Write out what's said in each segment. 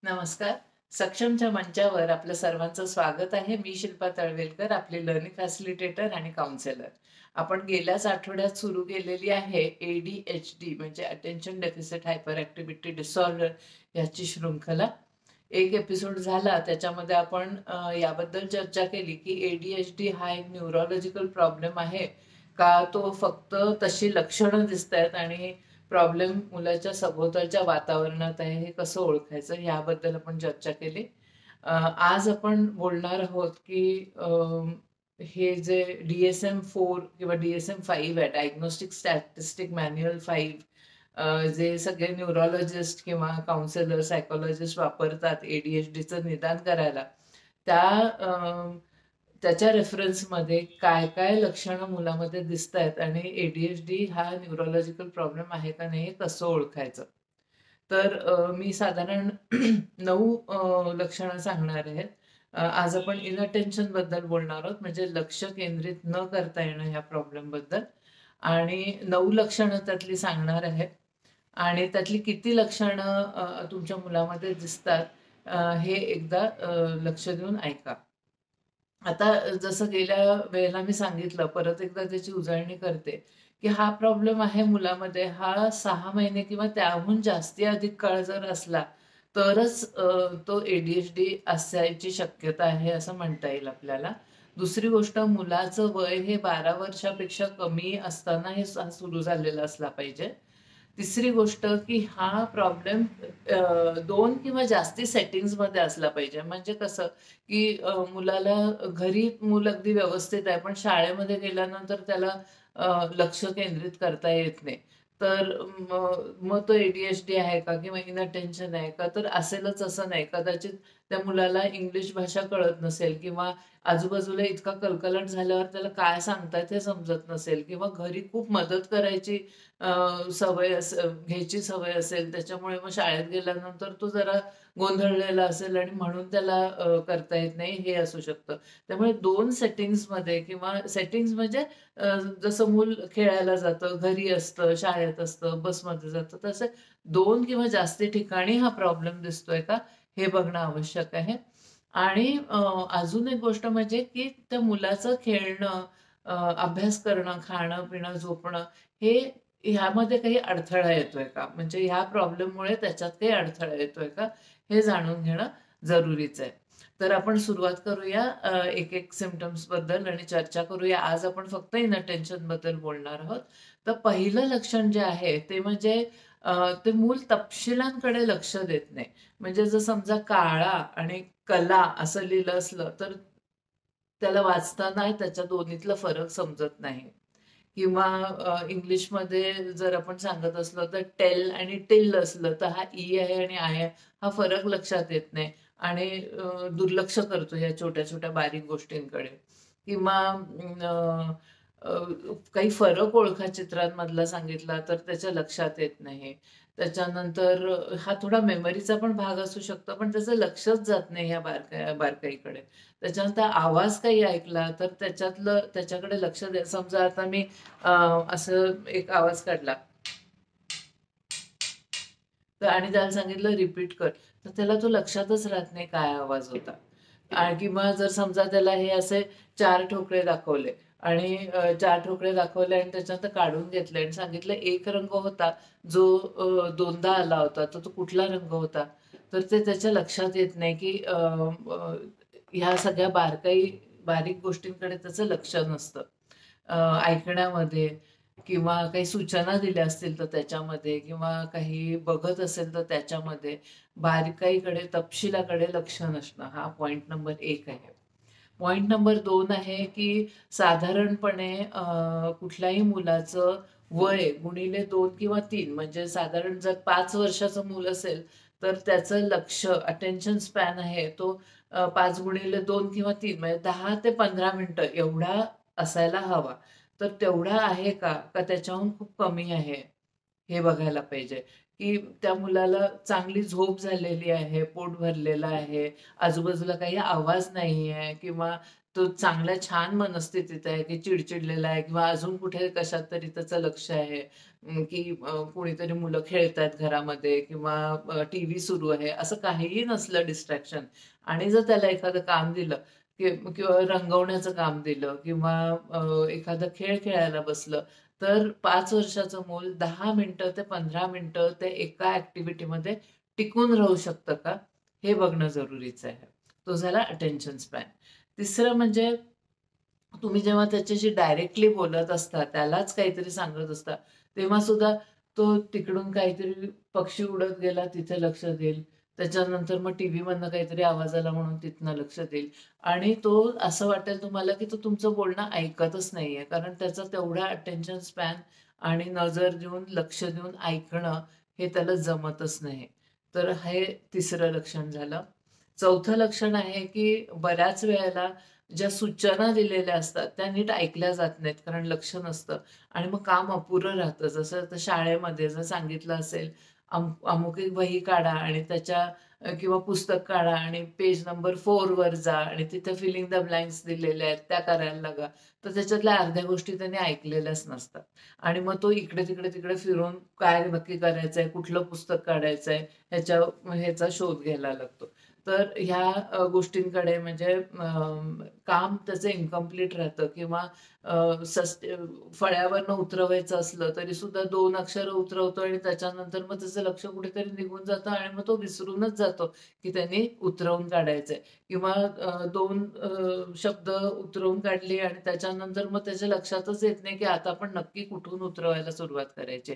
नमस्कार. सक्षमच्या मंचावर आपल्या सर्वांचं स्वागत आहे. मी शिल्पा तळवेलकर, आपली लर्निंग फॅसिलिटेटर आणि काउन्सिलर. आपण गेल्याच आठवड्यात सुरू केलेली आहे ADHD म्हणजे attention deficit hyper activity disorder याची शृंखला. एक एपिसोड झाला त्याच्यामध्ये आपण याबद्दल चर्चा केली की ADHD हा एक न्यूरोलॉजिकल प्रॉब्लेम आहे का तो फक्त तशी लक्षणं दिसतायत आणि प्रॉब्लेम मुलाच्या सभोवतालच्या वातावरणात आहे हे कसं ओळखायचं याबद्दल आपण चर्चा केली. आज आपण बोलणार आहोत की हे जे DSM-4 किंवा DSM-5 आहे, डायग्नोस्टिक स्टॅटिस्टिक मॅन्युअल 5, जे सगळे न्यूरोलॉजिस्ट किंवा काउन्सिलर, सायकोलॉजिस्ट वापरतात ADHDचं निदान करायला, त्या त्याच्या रेफरन्समध्ये काय-काय लक्षणं मुलामध्ये दिसतायत आणि ADHD हा न्यूरोलॉजिकल प्रॉब्लेम आहे का नाही हे कसं ओळखायचं? तर मी साधारण 9 लक्षणं सांगणार आहेत. आज आपण इनअटेन्शनबद्दल बोलणार आहोत, म्हणजे लक्ष केंद्रित न करता येणं ह्या प्रॉब्लेमबद्दल आणि 9 लक्षणं त्यातली सांगणार आहे आणि त्यातली किती लक्षणं तुमच्या मुलामध्ये दिसतात हे एकदा लक्ष देऊन ऐका. आता जसं गेल्या वेळेला मी सांगितलं, परत एकदा त्याची उजळणी करते, की हा प्रॉब्लेम आहे मुलामध्ये हा 6 महिने किंवा त्याहून जास्ती अधिक काळ जर असला, तरच तो ADHD असायची शक्यता आहे असं म्हणता येईल आपल्याला. दुसरी गोष्ट मुलाचं वय हे 12 वर्षापेक्षा कमी असताना हे सुरू झालेला असला पाहिजे. तिसरी गोष्ट की हा प्रॉब्लेम 2 किंवा जास्ती सेटिंग्जमध्ये असला पाहिजे. म्हणजे कसं, की मुलाला घरी मूल अगदी व्यवस्थित आहे, पण शाळेमध्ये गेल्यानंतर त्याला लक्ष केंद्रित करता येत नाही. तर मग तो ADHD आहे का किंवा इनअटेन्शन आहे का? तर असेलच असं नाही. कदाचित त्या मुलाला इंग्लिश भाषा कळत नसेल किंवा आजूबाजूला इतका कलकलाट झाल्यावर त्याला काय सांगतायत हे समजत नसेल किंवा घरी खूप मदत करायची घ्यायची सवय असेल, त्याच्यामुळे मग शाळेत गेल्यानंतर तो जरा गोंधळलेला असेल आणि म्हणून त्याला करता येत नाही, हे असू शकतं. त्यामुळे 2 सेटिंग्जमध्ये किंवा सेटिंग्ज म्हणजे जसं मूल खेळायला जातं, घरी असतं, शाळेत असतं, बसमध्ये जातं, तसे 2 किंवा जास्ती ठिकाणी हा प्रॉब्लेम दिसतोय का, हे बघणं आवश्यक आहे. आणि अजून एक गोष्ट म्हणजे की त्या मुलाचं खेळणं, अभ्यास करणं, खाणं-पिणं, झोपणं हे ह्यामध्ये काही अडथळा येतोय का? म्हणजे ह्या प्रॉब्लेममुळे त्याच्यात काही अडथळा येतोय का? हे जाणून घेणं जरुरीचं आहे. तर आपण सुरुवात करूया एक-एक सिम्प्टम्सबद्दल आणि चर्चा करूया. आज आपण फक्त इनअटेन्शनबद्दल बोलणार आहोत. तर पहिलं लक्षण जे आहे ते म्हणजे ते मूल तपशिलांकडे लक्ष देत नाही. म्हणजे जर समजा काळा आणि कला असं लिहिलं असलं, तर त्याला वाचताना त्याच्या दोन्हीतला फरक समजत नाही. किंवा इंग्लिशमध्ये जर आपण सांगत असलो, तर टेल आणि टिल असलं, तर हा ई आहे आणि आय आहे, हा फरक लक्षात येत नाही आणि दुर्लक्ष करतो या छोट्या-छोट्या बारीक गोष्टींकडे. किंवा काही फरक ओळखा चित्रांमधला सांगितला, तर त्याच्या लक्षात येत नाही. त्याच्यानंतर हा थोडा मेमरीचा पण भाग असू शकतो, पण त्याचं लक्षच जात नाही ह्या बारकाईकडे. त्याच्यानंतर आवाज काही ऐकला, तर त्याच्याकडे लक्ष द्या. समजा आता मी अ, असं एक आवाज काढला, तर आणि त्याला सांगितलं रिपीट कर, तर त्याला तो लक्षातच राहत नाही काय आवाज होता. किंवा जर समजा त्याला हे असे 4 ठोकळे दाखवले आणि 4 ठोकळे दाखवले आणि त्याच्यानंतर काढून घेतले आणि सांगितलं एक रंग होता जो दोनदा आला होता, तर तो कुठला रंग होता? तर ते त्याच्या लक्षात येत नाही, की ह्या सगळ्या बारीक गोष्टींकडे त्याचं लक्ष नसतं. ऐकण्यामध्ये किंवा काही सूचना दिल्या असतील तर त्याच्यामध्ये किंवा काही बघत असेल तर त्याच्यामध्ये बारकाईकडे, तपशिलाकडे लक्ष नसणं हा पॉइंट नंबर 1 आहे. पॉइंट नंबर 2 आहे, की साधारणपणे कुठल्याही मुलाचं वय गुणिले 2 किंवा 3 म्हणजे साधारण जर 5 वर्षाचं मूल असेल, तर त्याचं लक्ष अटेन्शन स्पॅन आहे तो 5 गुणिले 2 किंवा 3 म्हणजे 10 ते 15 मिनिटं एवढा असायला हवा. तर तेवढा आहे का? का त्याच्याहून खूप कमी आहे? हे बघायला पाहिजे, की त्या मुलाला चांगली झोप झालेली आहे, पोट भरलेलं आहे, आजूबाजूला काही आवाज नाहीये किंवा तो चांगल्या छान मनस्थितीत आहे, की चिडचिडलेला आहे किंवा अजून कुठे कशात तरी त्याचं लक्ष आहे, की कोणीतरी मुलं खेळतायत घरामध्ये किंवा टीव्ही सुरू आहे, असं काहीही नसलं डिस्ट्रॅक्शन आणि जर त्याला एखादं काम दिलं किंवा रंगवण्याचं काम दिलं किंवा एखादा खेळ खेळायला बसलं, तर 5 वर्षाचं मूल 10 मिनिटं ते 15 मिनिटं ते एका ॲक्टिव्हिटीमध्ये टिकून राहू शकतं का? हे बघणं जरुरीचं आहे. तो झाला अटेन्शन स्पॅन. तिसरं म्हणजे तुम्ही जेव्हा त्याच्याशी डायरेक्टली बोलत असता, त्यालाच काहीतरी सांगत असता, तेव्हा सुद्धा तो तिकडून काहीतरी पक्षी उडत गेला तिथे लक्ष देईल. त्याच्यानंतर मग टीव्हीमधनं काहीतरी आवाज आला म्हणून तिथनं लक्ष देईल आणि तो असं वाटेल तुम्हाला, की तो तुमचं बोलणं ऐकतच नाहीये. कारण त्याचा तेवढा अटेन्शन स्पॅन आणि नजर देऊन, लक्ष देऊन ऐकणं हे त्याला जमतच नाही. तर हे तिसरं लक्षण झालं. चौथं लक्षण आहे, की बऱ्याच वेळेला ज्या सूचना दिलेल्या असतात, त्या नीट ऐकल्या जात नाहीत, कारण लक्ष नसतं आणि मग काम अपुरं राहतं. जसं आता शाळेमध्ये जर सांगितलं असेल, अमुक एक वही काढा आणि त्याच्या किंवा पुस्तक काढा आणि पेज नंबर 4 वर जा आणि तिथे फिलिंग द ब्लँक्स दिलेल्या आहेत, त्या करायला लागा. तर त्याच्यातल्या अर्ध्या गोष्टी त्यांनी ऐकलेल्याच नसतात आणि मग तो इकडे-तिकडे फिरून काय नक्की करायचंय, कुठलं पुस्तक काढायचंय, ह्याचा शोध घ्यायला लागतो. तर ह्या गोष्टींकडे म्हणजे काम त्याचं इन्कम्प्लीट राहतं किंवा फळ्यावरनं उतरवायचं असलं तरी सुद्धा 2 अक्षरं उतरवतो आणि त्याच्यानंतर मग त्याचं लक्ष कुठेतरी निघून जातं आणि मग तो विसरूनच जातो, की त्यांनी उतरवून काढायचंय किंवा 2 शब्द उतरवून काढले आणि त्याच्यानंतर मग त्याच्या लक्षातच येत नाही, की आता आपण नक्की कुठून उतरवायला सुरुवात करायची.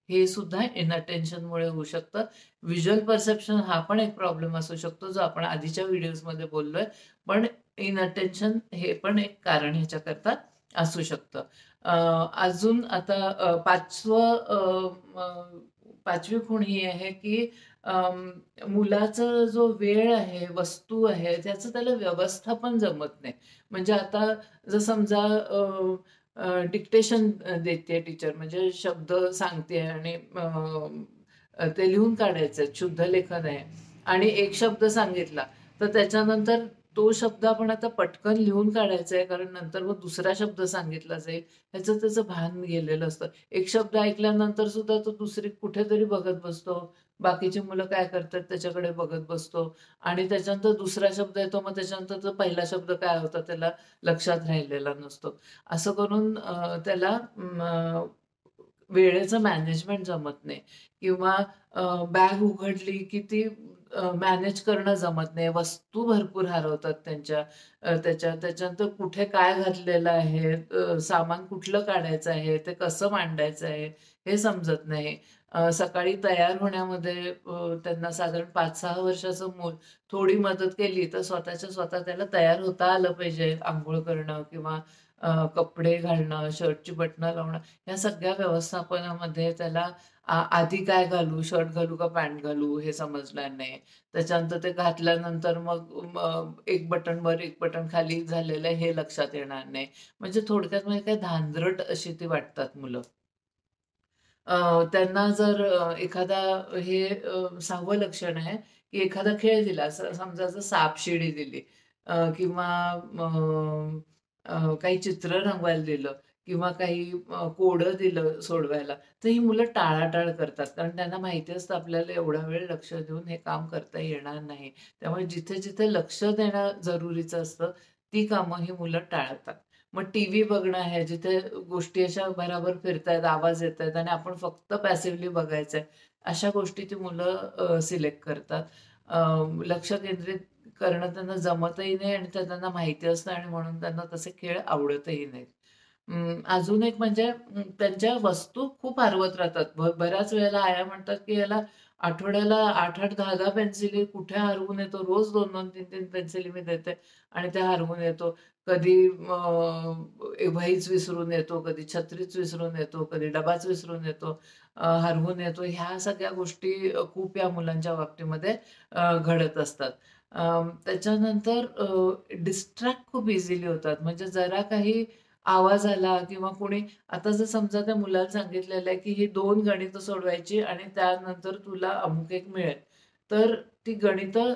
हे सुद्धा इनअटेन्शनमुळे होऊ शकतं. व्हिज्युअल परसेप्शन हा पण एक प्रॉब्लेम असू शकतो, जो आपण आधीच्या व्हिडिओजमध्ये बोललोय. पण इनअटेन्शन हे पण एक कारण ह्याच्याकरता असू शकतं. अजून आता 5वी खूण ही आहे, की मुलाचा जो वेळ आहे, वस्तू आहे, त्याचं त्याला व्यवस्थापन जमत नाही. म्हणजे आता जर समजा डिक्टेशन देते टीचर म्हणजे शब्द सांगते आणि ते लिहून काढायचं आहे, शुद्ध लेखन आहे आणि एक शब्द सांगितला, तर त्याच्यानंतर तो शब्द आपण आता पटकन लिहून काढायचा आहे, कारण नंतर मग दुसरा शब्द सांगितला जाईल, ह्याचं त्याचं भान गेलेलं असतं. एक शब्द ऐकल्यानंतर सुद्धा तो दुसरी कुठेतरी बघत बसतो. बाकीची मुलं काय करतात त्याच्याकडे बघत बसतो आणि त्याच्यानंतर दुसरा शब्द येतो, मग त्याच्यानंतर तो पहिला शब्द काय होता त्याला लक्षात राहिलेला नसतो. असं करून त्याला वेळेचं मॅनेजमेंट जमत नाही किंवा बॅग उघडली की ती मॅनेज करणं जमत नाही. वस्तू भरपूर हरवतात त्यांच्या त्याच्यानंतर कुठे काय घातलेलं आहे, सामान कुठलं काढायचं आहे, ते कसं मांडायचं आहे, हे समजत नाही. सकाळी तयार होण्यामध्ये त्यांना साधारण 5-6 वर्षाचं मूल थोडी मदत केली, तर स्वतःच्या स्वतः त्याला तयार होता आलं पाहिजे. अंघोळ करणं किंवा कपडे घालणं, शर्टची बटणं लावणं, या सगळ्या व्यवस्थापनामध्ये त्याला आधी काय घालू, शर्ट घालू का पॅन्ट घालू हे समजणार नाही. त्याच्यानंतर ते घातल्यानंतर मग एक बटन वर, एक बटन खाली झालेलं आहे हे लक्षात येणार नाही. म्हणजे थोडक्यात म्हणजे काय धांदरट अशी ती वाटतात मुलं. त्यांना जर एखादा हे 6वं लक्षण आहे, की एखादा खेळ दिला, समजा जर सापशिडी दिली किंवा काही चित्र रंगवायला दिलं किंवा काही कोडं दिलं सोडवायला, तर ही मुलं टाळाटाळ करतात. कारण त्यांना माहिती असतं आपल्याला एवढा वेळ लक्ष देऊन हे काम करता येणार नाही. त्यामुळे जिथे-जिथे लक्ष देणं जरुरीचं असतं, ती कामं ही मुलं टाळतात. मग टीव्ही बघणं आहे, जिथे गोष्टी अशा भराभर फिरतायत, आवाज येतायत आणि आपण फक्त पॅसिव्हली बघायचंय, अशा गोष्टी ती मुलं सिलेक्ट करतात. लक्ष केंद्रित करणं त्यांना जमतही नाही आणि ते त्यांना माहिती असतं आणि म्हणून त्यांना तसे खेळ आवडतही नाहीत. अजून एक म्हणजे त्यांच्या वस्तू खूप हरवत राहतात. बऱ्याच वेळेला आया म्हणतात, की याला आठवड्याला 8-8, 10-10 पेन्सिली कुठे हरवून येतो. रोज 2-2, 3-3 पेन्सिली मी देते आणि त्या हरवून येतो. कधी वहीच विसरून येतो, कधी छत्रीच विसरून येतो, कधी डबाच विसरून येतो, हरवून येतो. ह्या सगळ्या गोष्टी खूप या मुलांच्या बाबतीमध्ये घडत असतात. त्याच्यानंतर डिस्ट्रॅक्ट खूप इझिली होतात. म्हणजे जरा काही आवाज आला किंवा कोणी आता जर समजा त्या मुलाला सांगितलेलं आहे, की ही 2 गणितं सोडवायची आणि त्यानंतर तुला अमुक एक मिळेल. तर ती गणितं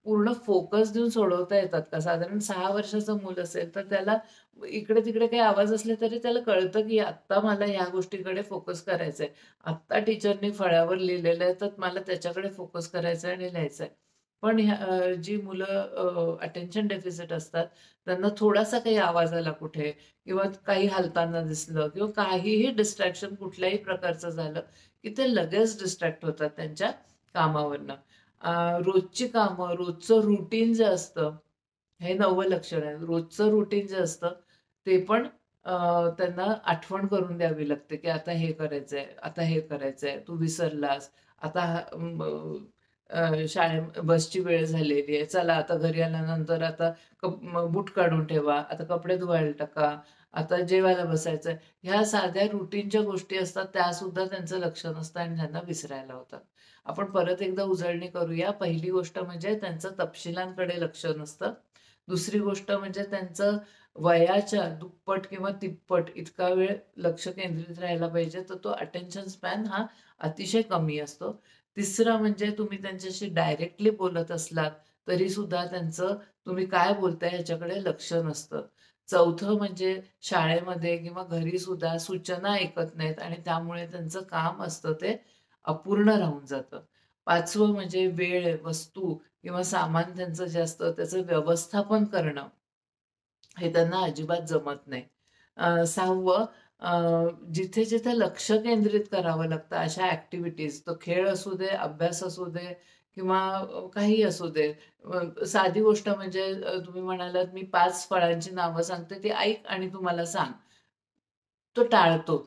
पूर्ण फोकस देऊन सोडवता येतात का? साधारण 6 वर्षाचं मूल असेल, तर त्याला इकडे-तिकडे काही आवाज असले तरी त्याला कळतं, की आत्ता मला ह्या गोष्टीकडे फोकस करायचंय. आत्ता टीचरनी फळ्यावर लिहिलेलं आहे, तर मला त्याच्याकडे फोकस करायचा आणि लिहायचंय. पण जी मुलं अटेन्शन डेफिसिट असतात, त्यांना थोडासा काही आवाज आला कुठे किंवा काही हलताना दिसलं किंवा काहीही डिस्ट्रॅक्शन कुठल्याही प्रकारचं झालं, की ते लगेच डिस्ट्रॅक्ट होतात त्यांच्या कामावरनं. रोजची कामं, रोजचं रुटीन जे असतं, हे 9वं लक्षण आहे. रोजचं रुटीन जे असतं, ते पण त्यांना आठवण करून द्यावी लागते, की आता हे करायचंय, आता हे करायचंय, तू विसरलास. आता बसची वेळ झालेली आहे. चला आता घरी आल्यानंतर आता बूट काढून ठेवा, आता कपडे धुवायला टाका, आता जेवायला बसायचंय. ह्या साध्या रुटीनच्या गोष्टी असतात, त्यासुद्धा त्यांचं लक्ष नसतं आणि त्यांना विसरायला होतात. आपण परत एकदा उजळणी करूया. पहिली गोष्ट म्हणजे त्यांचं तपशिलांकडे लक्ष नसतं. दुसरी गोष्ट म्हणजे त्यांचं वयाच्या दुप्पट किंवा तिप्पट इतका वेळ लक्ष केंद्रित राहायला पाहिजे, तर तो अटेन्शन स्पॅन हा अतिशय कमी असतो. तिसरं म्हणजे तुम्ही त्यांच्याशी डायरेक्टली बोलत असलात, तरीसुद्धा त्यांचं तुम्ही काय बोलताय ह्याच्याकडे लक्ष नसतं. चौथं म्हणजे शाळेमध्ये किंवा घरीसुद्धा सूचना ऐकत नाहीत आणि त्यामुळे त्यांचं काम असतं ते अपूर्ण राहून जातं. 5वं म्हणजे वेळ, वस्तू किंवा सामान त्यांचं जे असतं त्याचं व्यवस्थापन करणं, हे त्यांना अजिबात जमत नाही. 6वं जिथे-जिथे लक्ष केंद्रित करावं लागतं अशा ॲक्टिव्हिटीज, तो खेळ असू दे, अभ्यास असू दे किंवा काहीही असू दे. साधी गोष्ट म्हणजे तुम्ही म्हणालात, "मी 5 फळांची नावं सांगते, ती ऐक आणि तू मला सांग." तो टाळतो.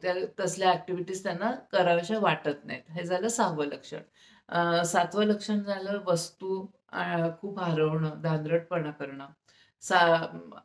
तसल्या ॲक्टिव्हिटीज त्यांना कराव्याशा वाटत नाहीत. हे झालं 6वं लक्षण. 7वं लक्षण झालं वस्तू खूप हरवणं, धांदरटपणा करणं.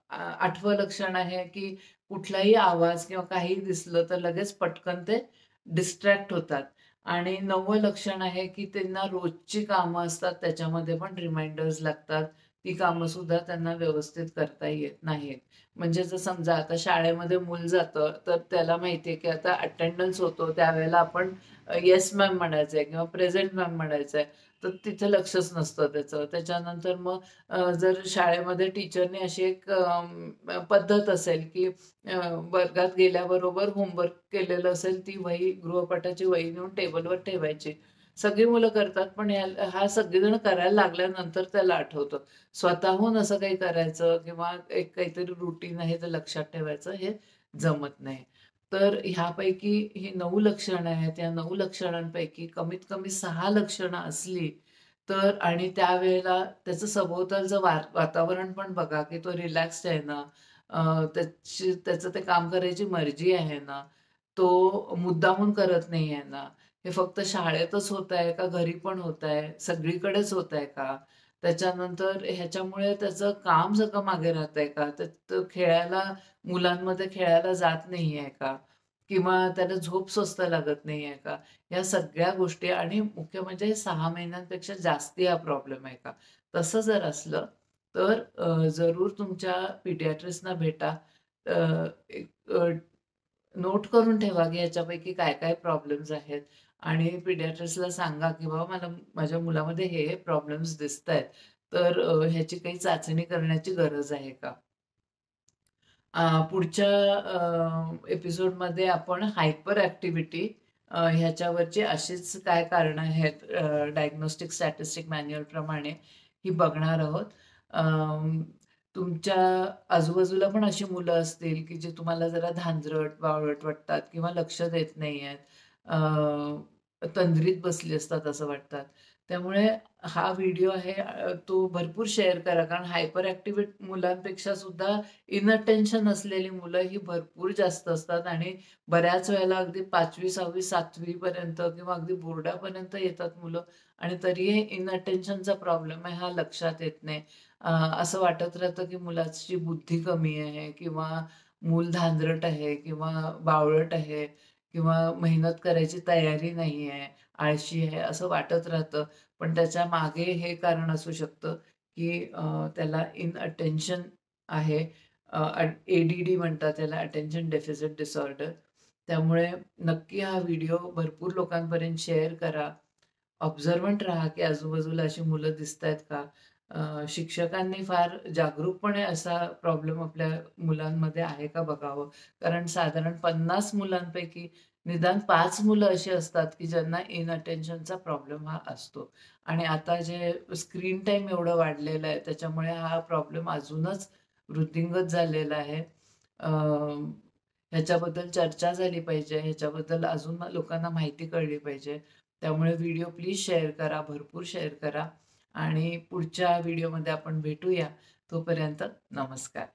8वं लक्षण आहे, की कुठलाही आवाज किंवा काहीही दिसलं तर लगेच पटकन ते डिस्ट्रॅक्ट होतात. आणि 9वं लक्षण आहे, की त्यांना रोजची कामं असतात त्याच्यामध्ये पण रिमाइंडर्स लागतात. ती कामंसुद्धा त्यांना व्यवस्थित करता येत नाहीत. म्हणजे जर समजा आता शाळेमध्ये मूल जातं, तर त्याला माहिती आहे, की आता अटेंडन्स होतो त्यावेळेला आपण येस मॅम म्हणायचंय किंवा प्रेझेंट मॅम म्हणायचंय. तर तिथे लक्षच नसतं त्याचं. त्याच्यानंतर मग जर शाळेमध्ये टीचरनी अशी एक पद्धत असेल, की वर्गात गेल्याबरोबर होमवर्क केलेलं असेल, ती वही गृहपाठाची वही नेऊन टेबलवर ठेवायची. सगळी मुलं करतात, पण हा सगळेजण करायला लागल्यानंतर त्याला आठवतं. स्वतःहून असं काही करायचं किंवा एक काहीतरी रुटीन आहे ते लक्षात ठेवायचं हे जमत नाही. तर ह्यापैकी ही 9 लक्षणं आहेत. या 9 लक्षणांपैकी कमीत कमी 6 लक्षणं असली तर आणि त्यावेळेला त्याचं सभोवतालचं वातावरण पण बघा, की तो रिलॅक्स्ड आहे ना, त्याचं ते काम करायची मर्जी आहे ना, तो मुद्दामून करत नाही आहे ना, हे फक्त शाळेतच होतंय का घरी पण होतंय, सगळीकडेच होतंय का? त्याच्यानंतर ह्याच्यामुळे त्याचं काम सगळं मागे राहतंय का? तो खेळायला मुलांमध्ये खेळायला जात नाहीये का? किंवा त्याला झोप स्वस्त लागत नाहीये का? या सगळ्या गोष्टी आणि मुख्य म्हणजे 6 महिन्यांपेक्षा जास्ती हा प्रॉब्लेम आहे का? तसं जर असलं, तर जरूर तुमच्या पीडियाट्रिस्टना भेटा. एक नोट करून ठेवा, की ह्याच्यापैकी काय-काय प्रॉब्लेम्स आहेत आणि पीडियाट्रिस्टला सांगा, की "बाबा मला माझ्या मुलामध्ये हे प्रॉब्लेम्स दिसतायत, तर ह्याची काही चाचणी करण्याची गरज आहे का?" पुढच्या एपिसोडमध्ये आपण हायपर ॲक्टिव्हिटी ह्याच्यावरची अशीच काय कारणं आहेत डायग्नोस्टिक स्टॅटिस्टिक मॅन्युअलप्रमाणे ही बघणार आहोत. तुमच्या आजूबाजूला पण अशी मुलं असतील, की जी तुम्हाला जरा धांदरट, बावळट वाटतात किंवा लक्ष देत नाहीयेत. तंद्रीत बसली असतात असं वाटतात. त्यामुळे हा व्हिडिओ आहे तो भरपूर शेअर करा. कारण हायपर ॲक्टिव्ह मुलांपेक्षा सुद्धा इनअटेन्शन असलेली मुलं ही भरपूर जास्त असतात आणि बऱ्याच वेळेला अगदी 5वी, 6वी, 7वी पर्यंत किंवा अगदी बोर्डापर्यंत येतात मुलं आणि तरीही इनअटेन्शनचा प्रॉब्लेम आहे हा लक्षात येत नाही. असं वाटत राहतं की मुलाची बुद्धी कमी आहे किंवा मूल धांदरट आहे किंवा बावळट आहे किंवा मेहनत करायची तयारी नाहीये, आळशी आहे असं वाटत राहतं. पण त्याच्या मागे हे कारण असू शकतं की त्याला इनअटेन्शन आहे. ADD म्हणतात त्याला, अटेन्शन डेफिसिट डिसऑर्डर. त्यामुळे नक्की हा व्हिडिओ भरपूर लोकांपर्यंत शेअर करा. ऑब्झर्व्हंट राहा, की आजूबाजूला अशी मुलं दिसतायत का? शिक्षकांनी फार जागरूकपणे असा प्रॉब्लेम आपल्या मुलांमध्ये आहे का बघावं. कारण साधारण 50 मुलांपैकी निदान 5 मुलं अशी असतात, की ज्यांना इनअटेन्शनचा प्रॉब्लेम हा असतो. आणि आता जे स्क्रीन टाईम एवढं वाढलेलं आहे, त्याच्यामुळे हा प्रॉब्लेम अजूनच वृद्धिंगत झालेला आहे. अ, ह्याच्याबद्दल चर्चा झाली पाहिजे. ह्याच्याबद्दल अजून लोकांना माहिती कळली पाहिजे. त्यामुळे व्हिडिओ प्लीज शेअर करा, भरपूर शेअर करा आणि पुढच्या व्हिडिओमध्ये आपण भेटूया. तोपर्यंत नमस्कार.